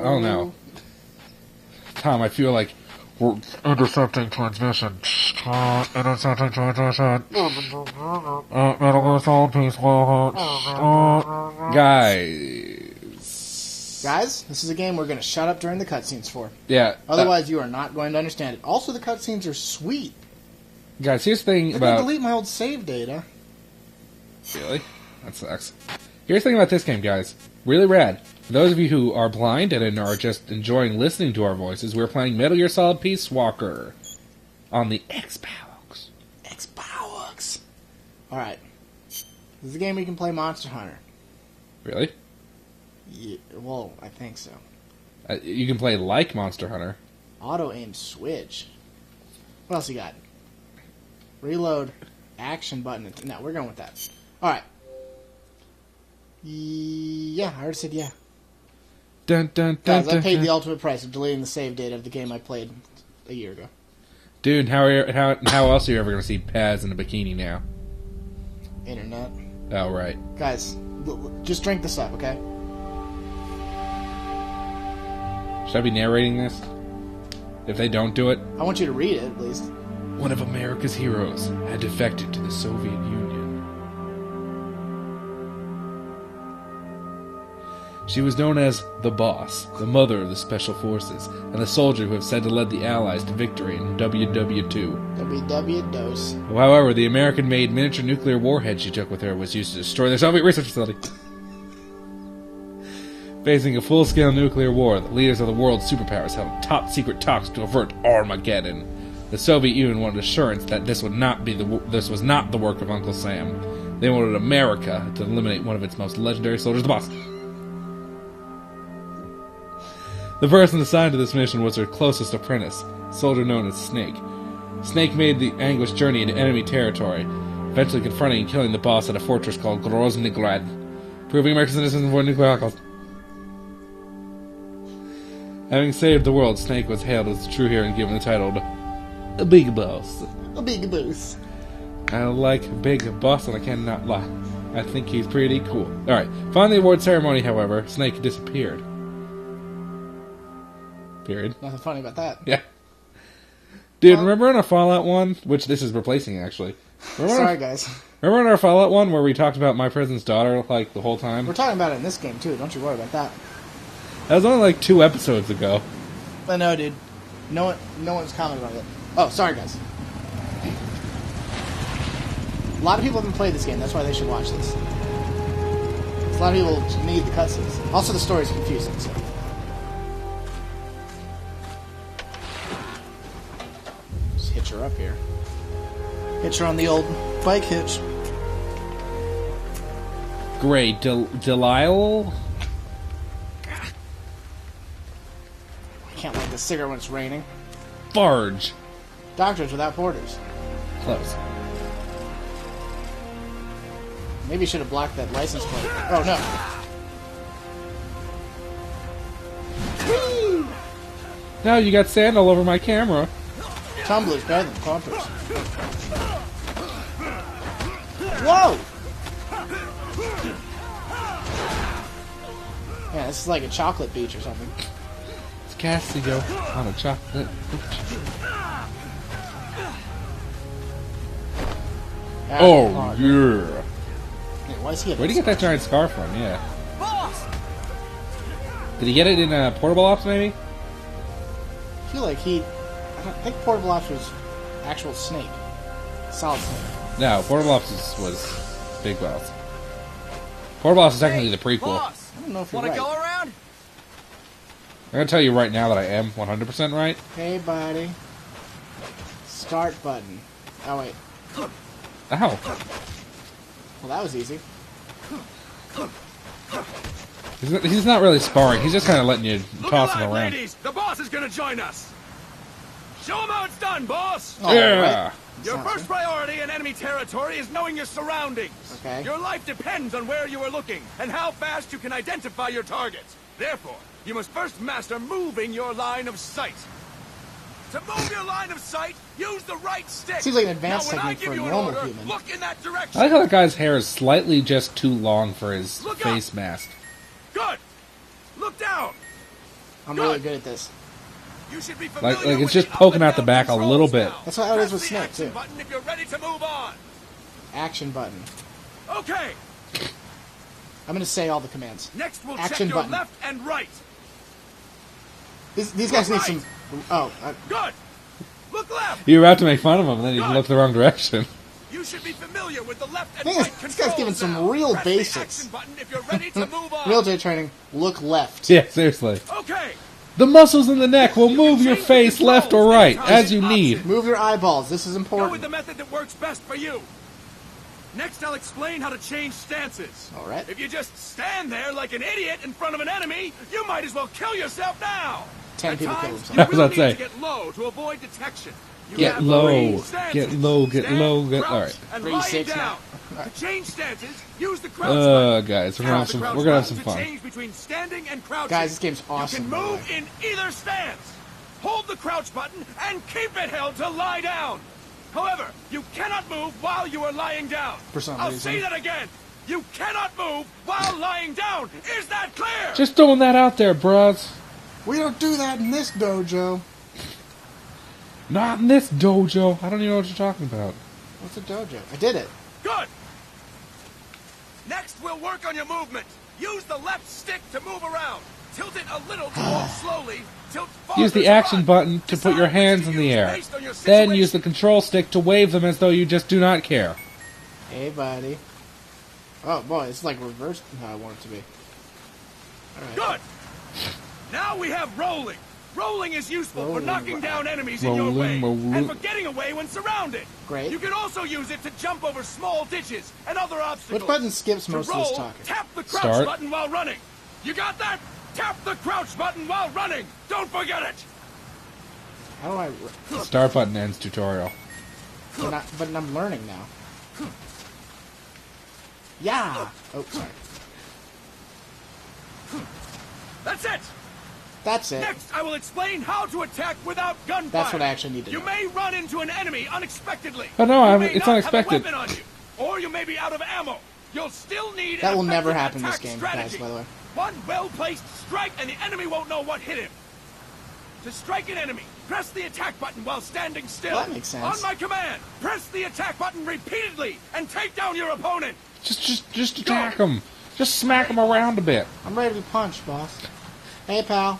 Oh no. Tom, I feel like we're intercepting transmission. Intercepting transmission. Metal Gear Solid Peacewalker. Guys, this is a game we're going to shut up during the cutscenes for. Yeah. Otherwise, you are not going to understand it. Also, the cutscenes are sweet. Guys, here's the thing I'm about... going to delete my old save data. Really? That sucks. Here's the thing about this game, guys. Really rad. For those of you who are blind and are just enjoying listening to our voices, we're playing Metal Gear Solid Peacewalker on the Xbox. Xbox. Alright. This is a game where you can play Monster Hunter. Really? Yeah, well, I think so. You can play like Monster Hunter. Auto-aim switch. What else you got? Reload. Action button. No, we're going with that. Alright. Yeah, I already said yeah. Dun, dun, Guys, dun, I paid dun, the ultimate price of deleting the save data of the game I played a year ago. Dude, how else are you ever going to see Paz in a bikini now? Internet. Oh, right. Guys, just drink this up, okay? Should I be narrating this? If they don't do it? I want you to read it, at least. One of America's heroes had defected to the Soviet Union. She was known as the Boss, the mother of the Special Forces, and the soldier who have said to lead the Allies to victory in WW2. WW-DOS. However, the American-made miniature nuclear warhead she took with her was used to destroy their Soviet research facility. Facing a full-scale nuclear war, the leaders of the world's superpowers held top-secret talks to avert Armageddon. The Soviet Union wanted assurance that this was not the work of Uncle Sam. They wanted America to eliminate one of its most legendary soldiers, the Boss. The person assigned to this mission was her closest apprentice, a soldier known as Snake. Snake made the anguished journey into enemy territory, eventually confronting and killing the Boss at a fortress called Groznygrad, proving American citizens avoid nuclear holocaust. Having saved the world, Snake was hailed as the true hero and given the title of a Big Boss. A Big Boss. I like Big Boss, and I cannot lie. I think he's pretty cool. Alright, following the award ceremony, however, Snake disappeared. Period. Nothing funny about that. Yeah. Dude, remember in our Fallout one, which this is replacing, actually. Sorry, guys. Remember in our Fallout one where we talked about my prison's daughter, like, the whole time? We're talking about it in this game, too. Don't you worry about that. That was only, like, 2 episodes ago. I know, dude. No one's commented on it. Oh, sorry, guys. A lot of people haven't played this game. That's why they should watch this. A lot of people need the cutscenes. Also, the story's confusing, so... hitch her up here. Hitch her on the old bike hitch. Great. Delisle? I can't light the cigarette when it's raining. Barge. Doctors Without Borders. Close. Maybe you should have blocked that license plate. Oh, no. Now you got sand all over my camera. Tumbler's better than Clumpers. Whoa! Yeah, this is like a chocolate beach or something. It's Cassio on a chocolate beach. Oh, yeah. Where'd he get that giant scar from? Yeah. Boss! Did he get it in Portable Ops, maybe? I feel like I think Portable Ops was actual Snake. Solid Snake. No, Portable Ops was Big Boss. Portable Ops is technically the prequel. Boss! I don't know if you're Wanna right. go around? I'm gonna tell you right now that I am 100% right. Hey, buddy. Start button. Oh, wait. Ow. Well, that was easy. He's not really sparring. He's just kind of letting you toss him around. Ladies, the boss is gonna join us. Show him how it's done, boss. Oh, Yeah. right. Your first priority in enemy territory is knowing your surroundings. Okay. Your life depends on where you are looking and how fast you can identify your targets. Therefore, you must first master moving your line of sight. To move your line of sight, use the right stick. Seems like an advanced Now, when I technique for give a you an normal order, human. Look in that direction. I like how that guy's hair is slightly just too long for his Look face up. mask. Good. Look down. I'm really good at this. You should be familiar Like it's with just the up poking and out the down back a little controls bit. now. That's how it is with Press the Snake, action too. button if you're ready to move on. Action button. Okay. I'm going to say all the commands. Next, we'll Action check your button. left and right. These guys need some... Oh, Good. Look left. You're about to make fun of him, and then you look the wrong direction. You should be familiar with the left and Thing is, right this controls guy's giving some now. real Press basics. The action button if you're ready to move on. military training, look left. Yeah, seriously. Okay. The muscles in the neck will move your face left or right, as you need. Move your eyeballs. This is Go with important. the method that works best for you. Next, I'll explain how to change stances. All right. If you just stand there like an idiot in front of an enemy, you might as well kill yourself now. 10 At people kill times, themselves. you I was will about need to say. to get low to avoid detection. You Get have low. three stances. Get low, get Stand, low, get- crouch, alright. And 3, lying 6 down. now. To change stances, use the crouch button. Guys, we're Tap gonna have the some. crouch We're gonna have button some to fun. change between standing and crouching. Guys, this game's awesome, You by can the move way. in either stance. Hold the crouch button and keep it held to lie down. However, you cannot move while you are lying down. For some I'll reason. say that again. You cannot move while lying down. Is that clear? Just throwing that out there, bros. We don't do that in this dojo. Not in this dojo. I don't even know what you're talking about. What's a dojo? I did it. Good. Next, we'll work on your movement. Use the left stick to move around. Tilt it a little to walk slowly. Tilt farther Use the to action run. button to Decide put your which hands to in the use air. based on your Then use situation. the control stick to wave them as though you just do not care. Hey, buddy. Oh, boy, it's like reversed how I want it to be. All right. Good. Now we have rolling. Rolling is useful for Rolling, knocking down enemies in your way rolling. and for getting away when surrounded. Great. You can also use it to jump over small ditches and other obstacles. Which button skips To most of roll, this talking? tap the crouch Start. button while running. You got that? Tap the crouch button while running. Don't forget it. How do I... Start button ends tutorial. But I'm learning now. Yeah! Oh, sorry. That's it. That's it. Next, I will explain how to attack without gunfire. That's what I actually need to You know. may run into an enemy unexpectedly. Oh, no, You may it's not unexpected. Have a weapon on you, or you may be out of ammo. You'll still need That an will never effective happen in this attack game, strategy. guys, by the way. One well-placed strike, and the enemy won't know what hit him. To strike an enemy, press the attack button while standing still. Well, that makes sense. On my command, press the attack button repeatedly and take down your opponent. Just attack them. Just smack them around a bit. I'm ready to punch, boss. Hey, pal.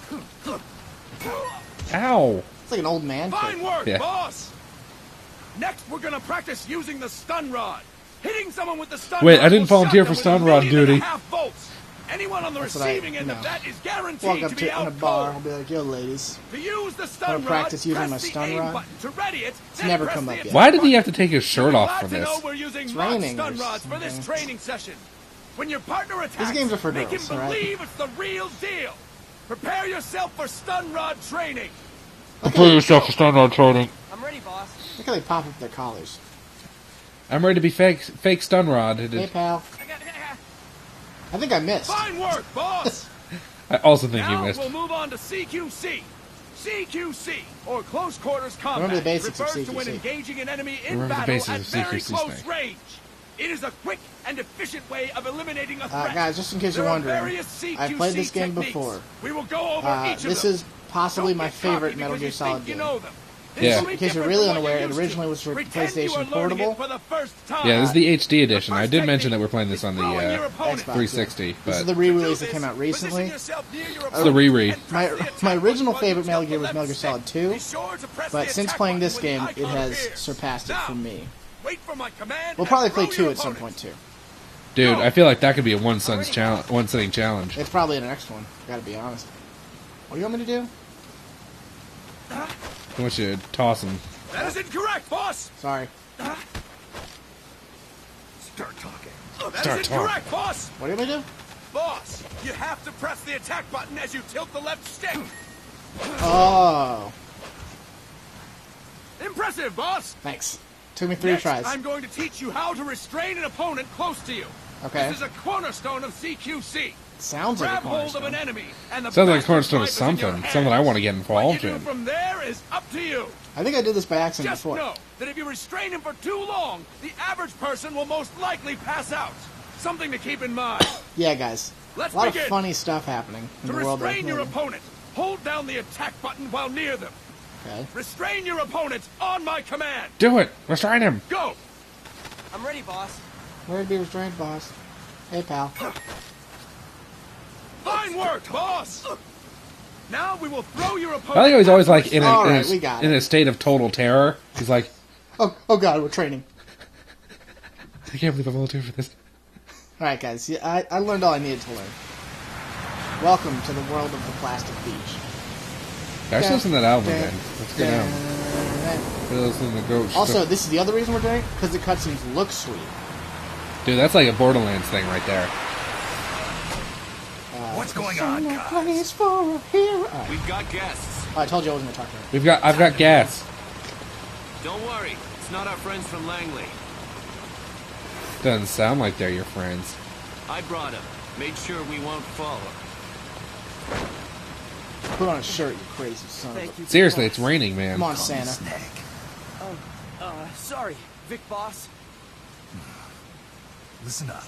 Ow. It's like an old man Fine kick. work, Yeah. boss. Next, we're gonna practice using the stun rod. Hitting someone with the stun Wait, rod I didn't will volunteer shock for them stun with rod 1.5 million duty. volts. Anyone on the That's what I- receiving end no. of that is guaranteed Walk to up be to it in a out bar, cold. I'll be like, yo, ladies. To use the stun Wanna rod, practice using press my the stun aim rod? button to ready it. It's then never press come the up yet. attack Why did he button. have to take his shirt You're off glad for to know this? we're using It's Marx raining stun or rods for this something. training session. When your partner attacks, games are for make girls, him all right? believe it's the real deal. Prepare yourself for stun rod training. Prepare yourself for stun rod training. I'm ready, boss. Look how they pop up their collars. I'm ready to be fake stun rod. Hey, pal. I think I missed. Fine work, boss. I also think you Now missed. we'll move on to CQC. CQC, or close quarters combat, Remember the basics of refers to when CQC. engaging an enemy in Remember the battle basics at of very CQC, close Snake. range. It is a quick and efficient way of eliminating a threat. Guys, just in case There you're are wondering, various CQC I've played this game techniques. before. We will go over each of This them. is possibly Don't my get favorite cocky Metal because Gear you Solid think you game. know them. Yeah. This In case you're different really from what unaware, you're it used originally to. was for Pretend you are PlayStation learning it Portable. for the first time. Yeah, this is the HD edition. The I first did mention technique that we're playing this on the is throwing your opponent. Xbox. 360, This is but the To re-release do that came this, out recently. position yourself near your It's the re-re. opponent and press the attack My original button favorite while Metal Gear you was tilt Metal Gear the Solid left 2, stick. Be sure to press but the since attack playing button this when the game, it icon has appears. surpassed it Now, for me. wait for my command We'll and probably play throw 2 your at some opponent. point too. dude, I feel like that could be a one sitting challenge. It's probably the next one. Gotta be honest. What do you want me to do? I want you to toss him. That is incorrect, boss. Sorry. Start talking. That Start is talking. incorrect, boss. What do you want me to do? Boss, you have to press the attack button as you tilt the left stick. Oh, Impressive, boss. thanks. Took me 3 Next, tries. I'm going to teach you how to restrain an opponent close to you. Okay. This is a cornerstone of CQC. Sounds like a Grab hold of cornerstone. an enemy, and the Sounds like a bastard cornerstone of life is in your something. hands. Something I want to get What involved you do in. from there is up to you. I think I did this by accident Just before. know that if you restrain him for too long, the average person will most likely pass out. Something to keep in mind. Yeah, guys. Let's A lot of begin. funny stuff happening in To the world. restrain your opponent, hold down the attack button while near them. Okay. Restrain your opponent on my command. Do it! Restrain him! Go. I'm ready, boss. Where to be restrained, boss? Hey, pal. Fine work, boss. Now we will throw your opponent. I think he's always like in All right, we got in it. a state of total terror. He's like, Oh God, we're training. I can't believe I volunteered for this. All right, guys. Yeah, I learned all I needed to learn. Welcome to the world of the plastic beach. I should listen to that album again. Let's get out. Listen to Ghost. Also, this is the other reason we're doing it, because the cutscenes look sweet. Dude, that's like a Borderlands thing right there. What's going on, guys? Place for a hero. All right. We've got guests. Oh, I told you I wasn't going to talk to her. I've got gas. Don't worry, it's not our friends from Langley. Doesn't sound like they're your friends. I brought them. Made sure we won't follow. Put on a shirt, you crazy son of a... Thank you. Seriously, Vic it's raining, man. Come on, Santa. boss. Sorry, Vic boss. Listen up.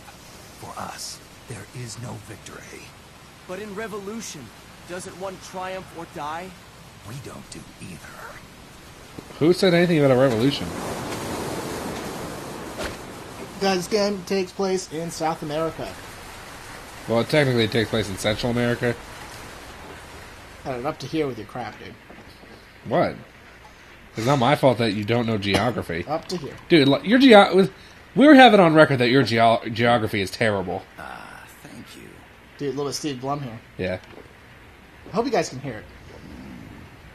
For us, there is no victory. But in revolution, doesn't one triumph or die? We don't do either. Who said anything about a revolution? Guys, this game takes place in South America. Well, it technically takes place in Central America. I don't know, up to here with your crap, dude. What? It's not my fault that you don't know geography. Up to here. Dude, your we have it on record that your geography is terrible. Thank you. Dude, little Steve Blum here. Yeah. I hope you guys can hear it.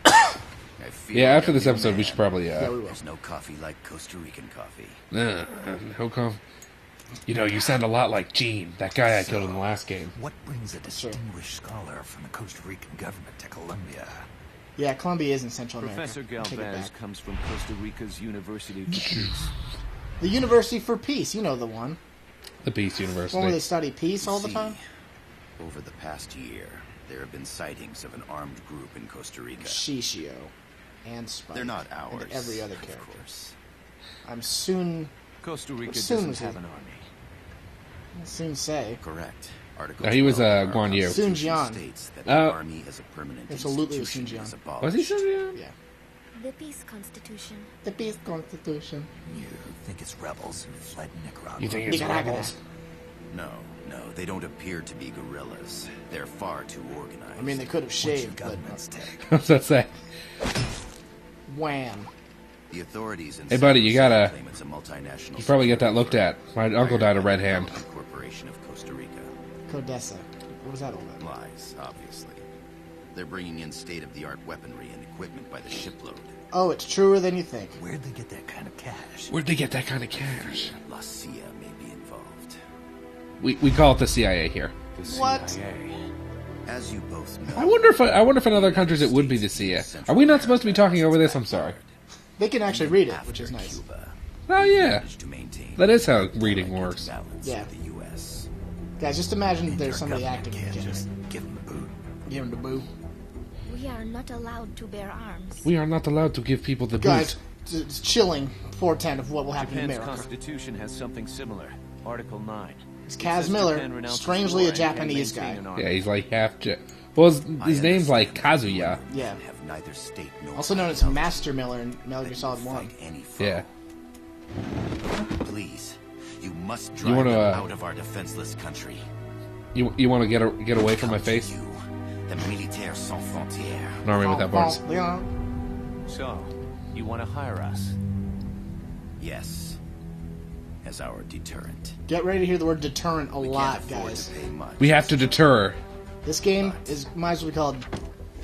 I feel Yeah, like after a this new episode, we man. should probably, Yeah, we will. There's no coffee like Costa Rican coffee. How come? You know, you sound a lot like Gene, that guy I killed in the last game. What brings a distinguished scholar from the Costa Rican government to Colombia? Yeah, Colombia is in Central Professor America. Take it Galvez back. comes from Costa Rica's University for Peace. The University for Peace, you know the one. The Peace One where they University. study peace all the time. Over the past year, there have been sightings of an armed group in Costa Rica. Shishio. And Spike. They're not ours, And every other of character. course. I'm soon Costa Rica Soon doesn't have he- an army. soon say. Correct. Article No, he was, 12 of our Guan Yu. Constitution Sun Jian. states that Uh, the army as a permanent absolutely was Sun institution is Jian. abolished. Was he Sylvia? Yeah. The Peace Constitution. The Peace Constitution. You think it's rebels who fled Nicaragua? You think it's Nicaragua. rebels? No, they don't appear to be guerrillas. They're far too organized. I mean, they could have What's your shaved, but government's take? What's that say? The wham. authorities in Hey, buddy, you gotta- claim it's a multinational. You probably get that looked at. My uncle died of red hand. Corporation of Costa Rica. Codessa. What was that all about? Lies, obviously. They're bringing in state-of-the-art weaponry and equipment by the shipload. Oh, it's truer than you think. Where'd they get that kind of cash? Where'd they get that kind of cash? La CIA may be involved. We call it the CIA here. The What? CIA. As you both know, I wonder if in other countries it would be the CIA. Are we not supposed to be talking over this? I'm sorry. They can actually read it, which is after nice. Cuba Oh yeah, managed to maintain that is how reading works. balance Yeah. of the U.S. Guys, just imagine And there's your somebody government acting can't legitimate. just give them the boot. Give him the boo. We are not allowed to bear arms. We are not allowed to give people the Guys, boot. it's chilling portent of what will happen in Japan's America. constitution has something similar. Article 9. It's It Kaz says Miller, Japan renounces strangely war a and can Japanese maintain guy. an army. Yeah, he's like half. Well, his name's like Kazuya. Yeah. Have neither state nor Also known as intelligence Master Miller in Metal Gear Solid 1. fight any foe. Yeah. Please, you must You drive wanna, them out of our defenseless country. You want to get away from my Come to face? You, the Militaires Sans Frontières. Normally with that voice. Yeah. So, you want to hire us? Yes, as our deterrent. Get ready to hear the word deterrent a We lot, can't afford guys. to pay much. We have to deter. This game is might as well be called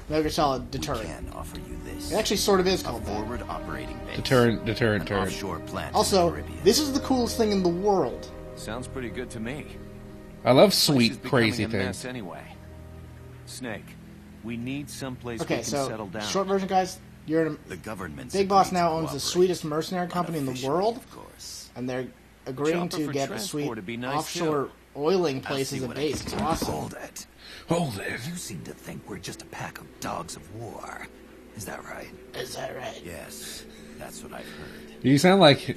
Metal Gear Solid We Deterrent. can offer you this. It actually sort of is a called that. forward operating base. Deterrent. An offshore plant Also, in the Caribbean. this is the coolest thing in the world. Sounds pretty good to me. I love Place is sweet, becoming crazy a mess things. anyway. Snake, we need someplace we Okay, can so settle down. short version, guys. You're in The government. Big Boss now owns the sweetest mercenary company in the Unofficially, world, of course. and they're agreeing Chopper to for get a transport sweet would be nice, offshore too. oiling place see as a what I base. can It's do. awesome. Hold it. Hold it. You seem to think we're just a pack of dogs of war. Is that right? Is that right? Yes, that's what I've heard. You sound like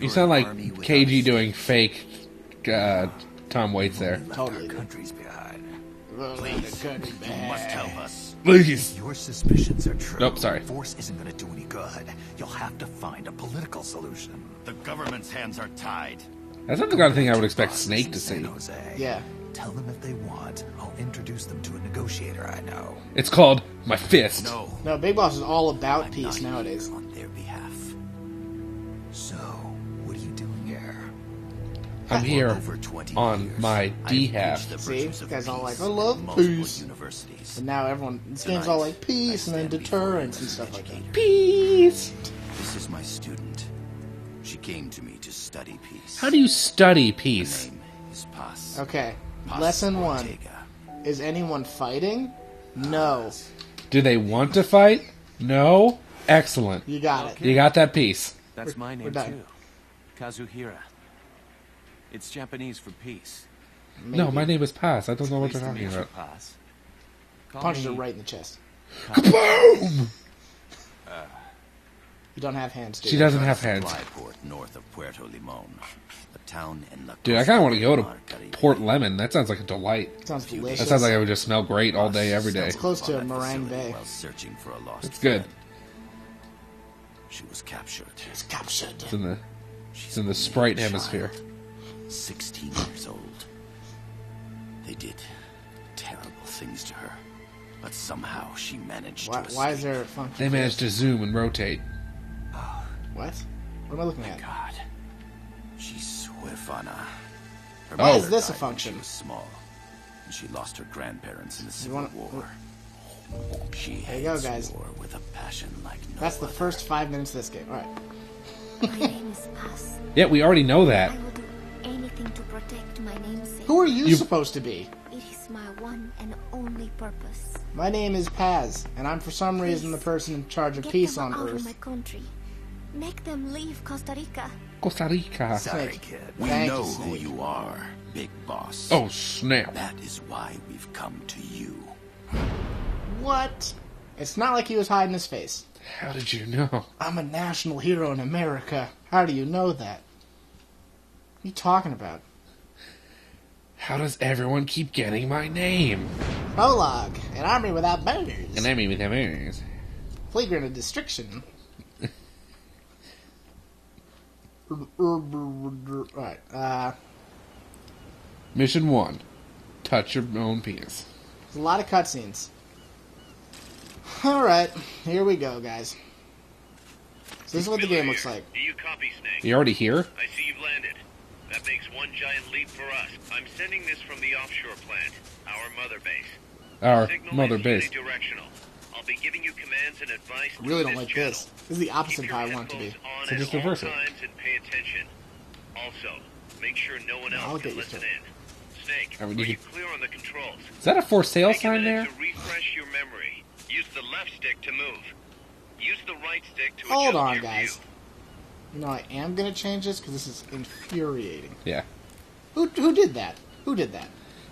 army without KG a doing fake Tom Waits there. We left Totally. our countries behind. Please, you must help us. Please. Your suspicions are true. Nope, sorry. Force isn't going to do any good. You'll have to find a political solution. The government's hands are tied. That's not the kind of thing I would expect Snake to San see. Jose. Yeah. Tell them if they want. I'll introduce them to a negotiator I know. It's called My Fist. No, Big Boss is all about I'm peace not nowadays. here on their behalf. So, what are you doing here? I'm here Over 20 on years, my I've D-half. preached the See? virtues of Guys all peace like, I love in multiple peace. universities. And now everyone, this game's all like peace and then deterrence and stuff like that. Peace. This is my student. She came to me to study peace. How do you study Her peace? name is Paz. Okay, Paz lesson 1. Ortega. Is anyone fighting? No. Do they want to fight? No? Excellent. You got it. You got that piece. That's my we're name done. too. Kazuhira. It's Japanese for peace. No, my name is Paz. I don't know what Pleased you're to talking meet you, about. Paz. Call Punches her me right in the chest. Boom! You don't have hands, dude. She doesn't have hands. Supply port north of Puerto Limon, a town in La Dude, I kind of want to go to Port Lemon. That sounds like a delight. Sounds delicious. That sounds like it would just smell great all day, every day. It's close to On that Meringue facility Bay. while searching for a lost It's good. friend. She was captured. It's captured. It's in the She's in the only Sprite a hemisphere. child, 16 years old. They did terrible things to her, but somehow she managed to escape. Why is there a function? They for managed to zoom and rotate. this? What? What am I looking at? God, she's huérfana. Her Why is mother this a died when function? She was small, and she lost her grandparents in the You Civil wanna- War. She There you go, hates guys. war with a passion like no That's the other. first 5 minutes of this game. Alright. My name is Paz. Yeah, we already know that. I will do anything to protect my namesake. Who are you You- supposed to be? It is my one and only purpose. My name is Paz, and I'm for some reason the person in charge of Get peace them on out of Earth. my country. Make them leave Costa Rica. Costa Rica. Sorry, Snake. kid. We Thank know you, who Snake. you are, Big Boss. Oh, snap. That is why we've come to you. What? It's not like he was hiding his face. How did you know? I'm a national hero in America. How do you know that? What are you talking about? How does everyone keep getting my name? Prologue. An army without borders. And I mean with them ears. Flagrant of destruction. Alright, Mission 1. Touch your own penis. there's a lot of cutscenes. Alright, here we go, guys. So this is what the game looks like. Do you copy, Snake? You already here? I see you've landed. That makes one giant leap for us. I'm sending this from the offshore plant, our mother base. Our Signal mother is base. unidirectional. I'll be giving you commands and advice I really through don't like channel. this. This is the opposite Keep of how your I want it to be. headphones on So at just all reverse it. times and pay attention. Also, make sure no one I'll else get can used to listen in. Snake, I mean, are you you can- clear on the controls? Is that a for sale Take a sign minute there? to refresh your memory. Use the left stick to move. Use the right stick to Hold adjust on, your guys. view. You know, I am going to change this because this is infuriating. Yeah. Who did that? Who did that?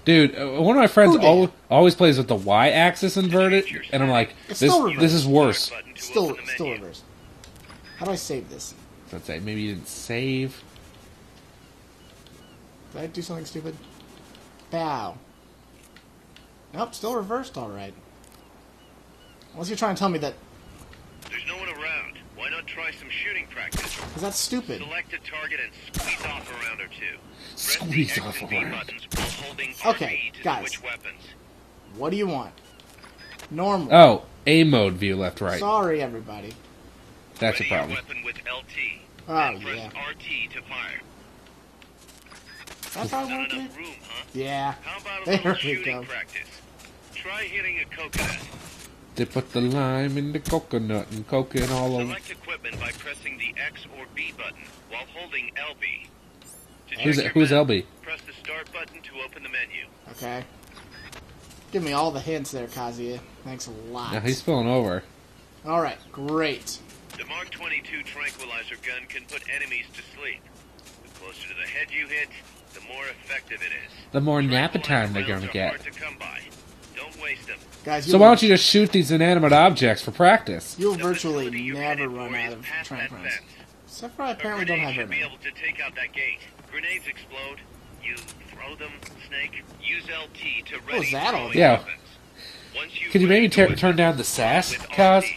Dude, one of my friends Who did? always plays with the Y-axis inverted, and I'm like, It's this still reversed. this is worse. Button to Still open the menu. reversed. How do I save this? Let's say maybe you didn't save. Did I do something stupid? Bow. Nope, still reversed alright. Unless you're trying to tell me that... There's no one around. Why not try some shooting practice? Because that's stupid. Select a target and squeeze off a round or two. Press Squeeze the off X and a B round. buttons while holding Okay, RB to guys. switch weapons. What do you want? Normal. Oh, A mode view left right. Sorry, everybody. That's a Ready your problem. weapon with LT. Oh, then press yeah. RT to fire. That's how I Not want to enough do? room, huh? Yeah. How about a There little we shooting go. practice? Try hitting a coconut. They put the lime in the coconut and coke it all over. Select equipment by pressing the X or B button while holding LB. To check Who's your who's map, LB? Press the start button to open the menu. Okay. Give me all the hints there, Kazuya. Thanks a lot. Now he's spilling over. Alright, great. The Mark 22 tranquilizer gun can put enemies to sleep. The closer to the head you hit, the more effective it is. The more nap Tranquilizer time they're rounds gonna are get. hard to come by. Don't waste them. Guys, So why don't you just shoot these inanimate objects for practice? You'll The virtually facility you're never headed run for out is of past that tranquilizers. fence. Except for I A apparently don't grenade have should very be many. able to take out that gate. Grenades explode. You throw them, Snake. Use LT to was ready that all? throwing Yeah. weapons. Once you've Could you maybe readied the turn down the weapon, sass, with Kaz? RT.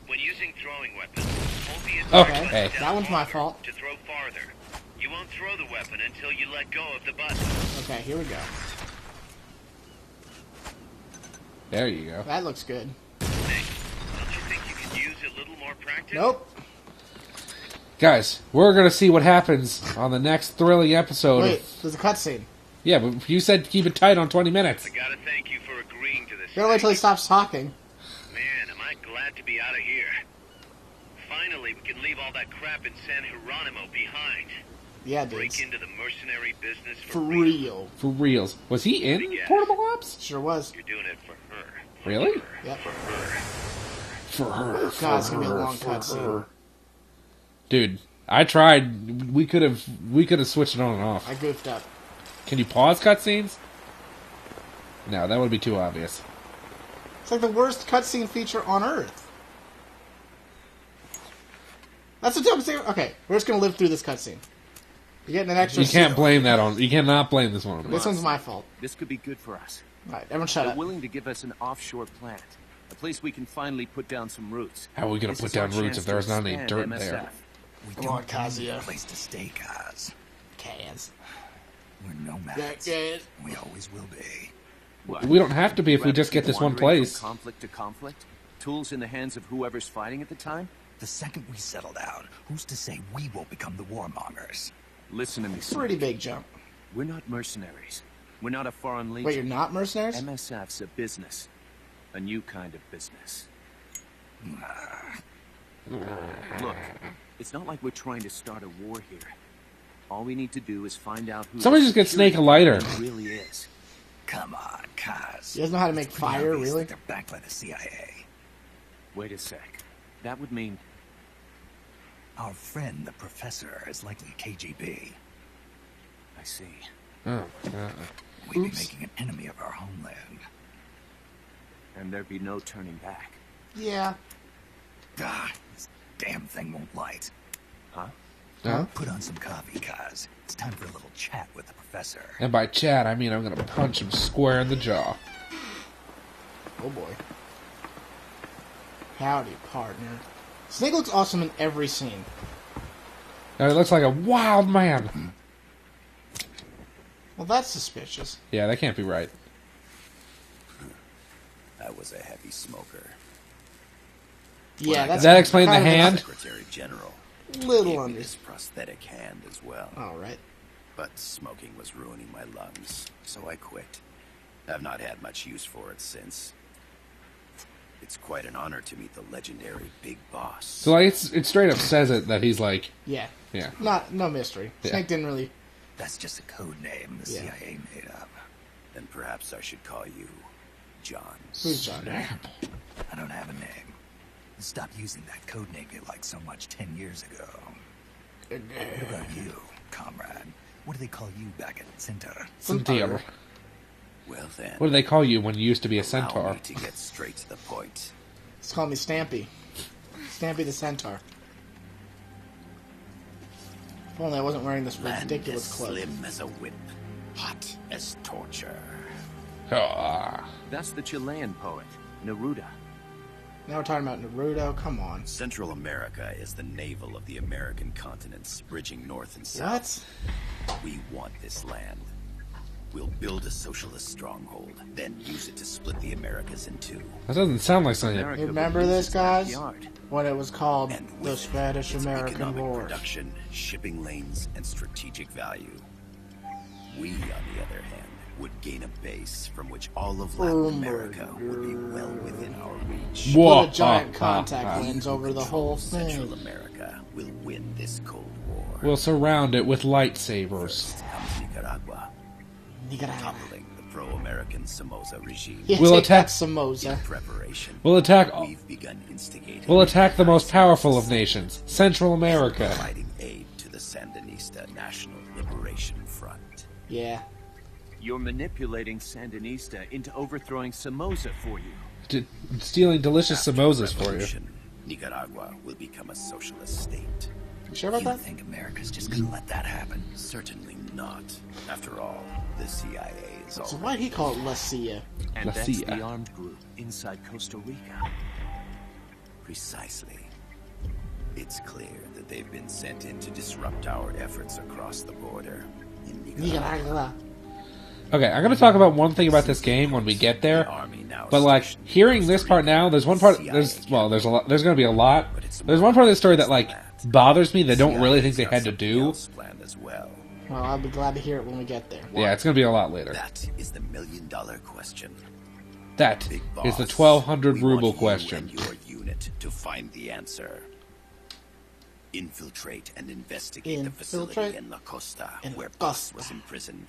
When using throwing weapons, hold the attack Okay. button down That one's my longer fault. To throw farther. You won't throw the weapon until you let go of the button. Okay, here we go. There you go. That looks good. Snake, don't you think you could use a little more practice? Nope. Guys, we're gonna see what happens on the next thrilling episode. Wait, there's a cutscene. Yeah, but you said keep it tight on 20 minutes. I gotta thank you for agreeing to this. You gotta wait till he Snake. stops talking. Man, am I glad to be out of here. Finally, we can leave all that crap in San Geronimo behind. Yeah, Break dudes. into the mercenary business For real. For reals. Was he in Yes. Portable Ops? Sure was. You're doing it for her. Really? Yep. For her. God, it's gonna be a long cutscene. Dude, I tried. We could have switched it on and off. I goofed up. Can you pause cutscenes? No, that would be too obvious. It's like the worst cutscene feature on Earth. That's what I'm saying. Okay, we're just gonna live through this cutscene. You're getting an extra. You can't scene. blame that on. You cannot blame this one on me. This one's my fault. This could be good for us. Alright, everyone shut They're up. willing to give us an offshore plant. A place we can finally put down some roots. How are we gonna This put is our down roots chance if there's to not any expand dirt MSF. there? We Come don't on, need Kazuya. a place to stay, Kaz. Kaz. We're nomads. Yeah. We always will be. What? We don't have to be if we Rather just get keep this one wandering from place. conflict to conflict? Tools in the hands of whoever's fighting at the time? The second we settle down, who's to say we won't become the warmongers? Listen to me, Snake. Pretty big jump. We're not mercenaries. We're not a foreign legion. Wait, you're not mercenaries? MSF's a business. A new kind of business. Look, it's not like we're trying to start a war here. All we need to do is find out who Somebody the just get security Snake a lighter. company really is. Come on, Kaz. You guys know how to make It's pretty fire, obvious really? that They're backed by the CIA. Wait a sec. That would mean Our friend, the professor, is likely KGB. I see. Oh, We'd be Oops. making an enemy of our homeland. And there'd be no turning back. Yeah. Ah, this damn thing won't light. Huh? Huh? Put on some coffee, Kaz. It's time for a little chat with the professor. And by chat, I mean I'm gonna punch him square in the jaw. Oh boy. Howdy, partner. Snake looks awesome in every scene. Now he looks like a wild man. Well, that's suspicious. Yeah, that can't be right. I was a heavy smoker. Yeah, that's Does that explain the kind of hand? Secretary General. Little Gave me under. this prosthetic hand as well. All right. But smoking was ruining my lungs, so I quit. I've not had much use for it since. It's quite an honor to meet the legendary Big Boss. So like it straight up says it that he's like, Yeah. yeah. No mystery. Yeah. Snake didn't really. That's just a code name the Yeah. CIA made up. Then perhaps I should call you John. Who's John? I don't have a name. Stop using that code name you liked so much 10 years ago. What about you, comrade? What do they call you back at Center? Centaur. Well then, What do they call you when you used to be a allow centaur? me to get straight to the point. Just call me Stampy. Stampy the Centaur. If only I wasn't wearing this Land ridiculous as clothes. slim as a whip, hot as torture. Ah. That's the Chilean poet, Neruda. Now we're talking about Naruto. Come on. Central America is the navel of the American continents, bridging north and south. What? We want this land. We'll build a socialist stronghold, then use it to split the Americas in two. That doesn't sound like something. America You remember would lose this, its guys? backyard. When it was called And the with Spanish-American economic War. production, shipping lanes, and strategic value. We, on the other hand, would gain a base from which all of Latin America would be well within our reach. Whoa. Put a giant contact lens over the whole Central thing. America will win this Cold War. We'll surround it with lightsabers. Comes Nicaragua, Nicaragua. toppling the pro-American Somoza regime. Yeah, We'll take attack- that Samosa. In preparation, We'll attack. we've begun instigating. We'll attack the most powerful of nations, Central America. Providing aid to the Sandinista National Liberation Front. Yeah. You're manipulating Sandinista into overthrowing Somoza for you. Stealing delicious After samosas for you. revolution, Nicaragua will become a socialist state. You sure about You that? think America's just gonna let that happen? Certainly not. After all, the CIA is So already... why'd he call it La CIA? And La that's CIA. the armed group inside Costa Rica. Precisely. It's clear that they've been sent in to disrupt our efforts across the border. In Nicaragua. Nicaragua. Okay, I'm gonna talk about one thing about this game when we get The there. army now But like stationed in hearing Costa this part Rica. now, there's one part. There's a lot. There's gonna be a lot. There's one part of the story that like bothers me. They don't really think they had to do. Planned as well. Well, I'll be glad to hear it when we get there. Yeah, it's gonna be a lot later. That is the million-dollar question. That Big is the boss, 1,200 we ruble want you question. and your unit to find the answer. Infiltrate and investigate the facility Infiltrate in La Costa, in where La Boss Costa. was imprisoned.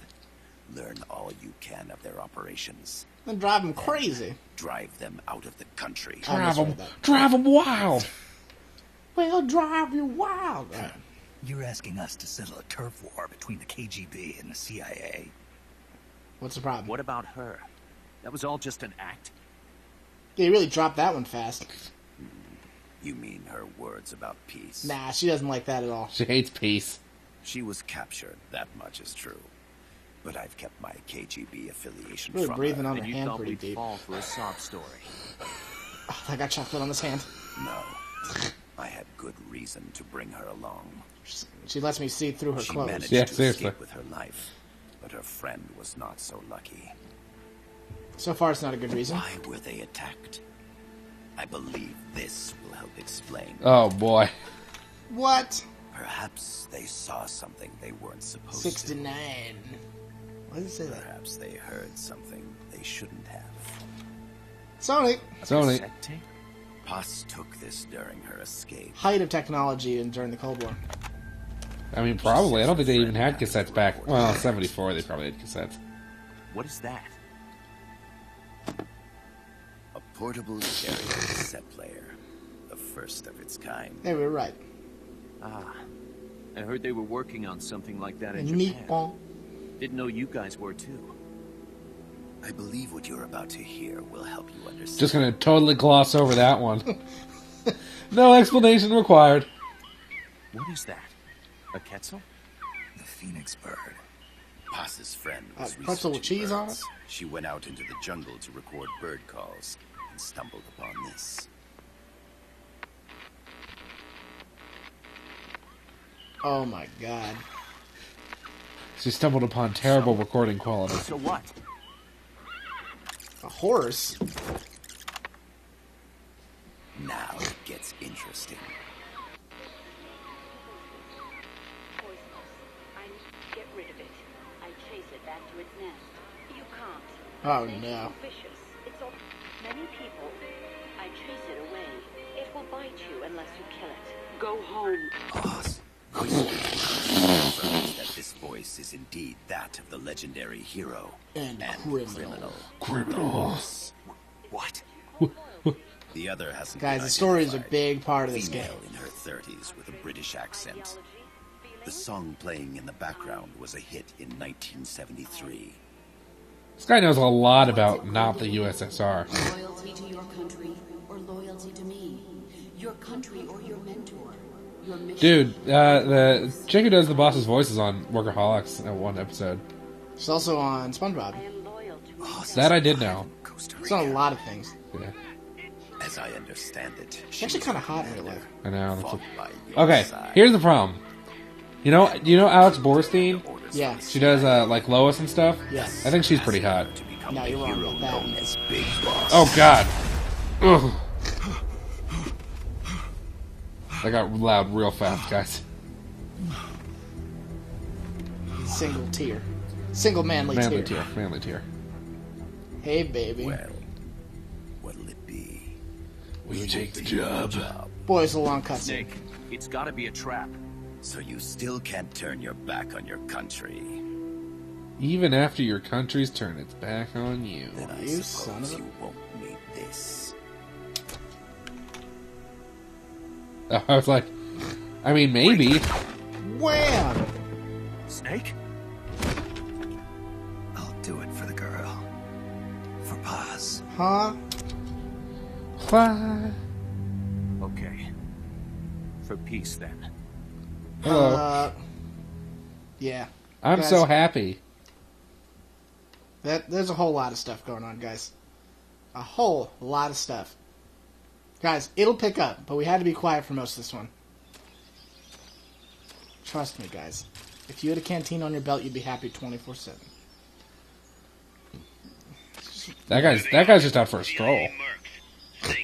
Learn all you can of their operations. Then drive him crazy. Drive them out of the country. I misread that. Drive 'em wild. We'll drive you wild. Right. You're asking us to settle a turf war between the KGB and the CIA. What's the problem? What about her? That was all just an act? Yeah, you really dropped that one fast. You mean her words about peace? Nah, she doesn't like that at all. She hates peace. She was captured, that much is true. But I've kept my KGB affiliation Really from breathing her. on her And you hand thought pretty we'd deep. fall for a sob story. Oh, I got chocolate on his hand. No. I had good reason to bring her along. She lets me see through her She clothes. managed Yeah, to seriously. escape with her life, but her friend was not so lucky. So far, it's not a good reason. Why were they attacked? I believe this will help explain. Oh boy. What? Perhaps they saw something they weren't supposed 69. Why does it say to. that? Perhaps they heard something they shouldn't have. Sony. Sony. Cassette tape? Paz took this during her escape. Height of technology during the Cold War. I mean, probably. I don't think they even had cassettes back. Well, 74, they probably had cassettes. What is that? A portable stereo cassette player. The first of its kind. Hey, we were right. Ah, I heard they were working on something like that in Japan. Nippon. Didn't know you guys were too. I believe what you're about to hear will help you understand. Just gonna totally gloss over that one. No explanation required. What is that? A Quetzal? The Phoenix bird. Paz's friend was pretzel with researching cheese on birds. it? She went out into the jungle to record bird calls and stumbled upon this. Oh my god. She stumbled upon terrible recording quality. So what? A horse? Now it gets interesting. I get rid of it. I chase it back to its nest. You can't. Oh It's no. vicious. It's all many people. I chase it away. It will bite you unless you kill it. Go home. Paz. Confirms that this voice is indeed that of the legendary hero And criminal. Criminals. What? The other hasn't Guys, been the story is a identified. big part of this Female game. in her 30s with a British accent. The song playing in the background was a hit in 1973. This guy knows a lot about not the USSR. Loyalty to your country or loyalty to me. Your country or your mentor. Your mission. Dude, the chick who does the boss's voice is on Workaholics in one episode. She's also on SpongeBob. I am loyal to That I did know. Costa She's on a Rica. lot of things. Yeah, As I understand it, She's actually kind of hot in real life. I know. fought That's by your okay, side. here's the problem. You know Alex Borstein? Orders Yeah. from the She does like Lois and stuff. Yes. I think she's pretty hot. to become No, the you're wrong hero about that. known as Big Boss. Oh God. Ugh. That got loud real fast, guys. Single tier. Single manly Manly tier. tier. Manly tier. Hey, baby. Well, what'll it be? Will you take the job? Boy, it's a long cutscene. Snake, it's gotta be a trap. So you still can't turn your back on your country. Even after your country's turned its back on you. Then I You son suppose of a- you won't need this. I was like, I mean, maybe. Wham! Snake? I'll do it for the girl. For Paz. Huh? What? Okay. For peace, then. Hello. Yeah. I'm Guys, so happy. There's a whole lot of stuff going on, guys. A whole lot of stuff. Guys, it'll pick up, but we had to be quiet for most of this one. Trust me, guys. If you had a canteen on your belt, you'd be happy 24/7. That guy's just out for a stroll.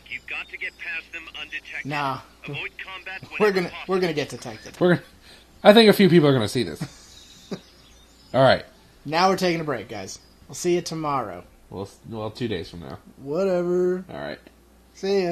You've got to get past them undetected. Nah. Avoid combat We're gonna get detected. I think a few people are gonna see this. All right. Now we're taking a break, guys. We'll see you tomorrow. Well, 2 days from now. Whatever. All right. See ya.